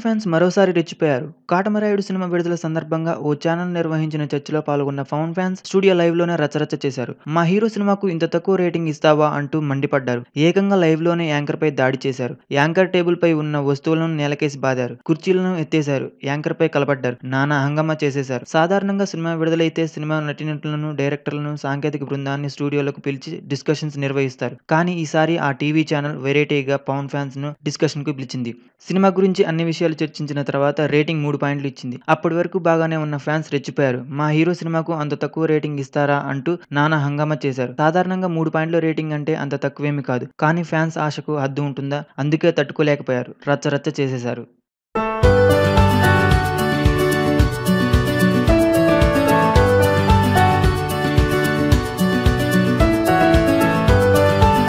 Fans మరోసారి రెచ్చిపోయారు. 'Katamarayudu' cinema విడుదల సందర్భంగా ఓ ఛానెల్ నిర్వహించిన చర్చలో పాల్గొన్న పవన్ ఫ్యాన్స్ స్టూడియో లైవ్‌లోనే రచ్చరచ్చ చేశారు. 'మా హీరో సినిమాకు ఇంత తక్కువ రేటింగ్ ఇస్తావా' అంటూ మండిపడ్డారు. ఏకంగా లైవ్‌లోనే యాంకర్‌పై దాడి చేశారు. యాంకర్ టేబుల్‌పై ఉన్న వస్తువులను నేలకేసి బాదారు. కుర్చీలను ఎత్తేశారు. యాంకర్‌పై కలబడ్డారు. నానా హంగామా చేసేశారు. సాధారణంగా సినిమా విడుదలైతే సినిమా నటీనటులను, డైరెక్టర్లను, సాంకేతిక బృందాన్ని స్టూడియోలకు పిలిచి డిస్కషన్స్ నిర్వహిస్తారు. కానీ ఈసారి ఆ టీవీ ఛానెల్ వెరైటీగా పవన్ ఫ్యాన్స్‌ను డిస్కషన్‌కు పిలిచింది. సినిమా గురించి అన్ని విషయాలు చర్చించిన తర్వాత రేటింగ్ 3 పాయింట్లు ఇచ్చింది. అప్పటి వరకు బాగానే ఉన్న ఫ్యాన్స్ రెచ్చిపోయారు. 'మా హీరో సినిమాకు అంత తక్కువ రేటింగ్ ఇస్తారా' అంటూ నానా హంగామా చేశారు. సాధారణంగా 3 పాయింట్ల రేటింగ్ అంటే అంత తక్కువేమీ కాదు. కానీ ఫ్యాన్స్ ఆశకు హద్దు ఉంటుందా? అందుకే తట్టుకోలేకపోయారు. రచ్చ రచ్చ చేసేశారు.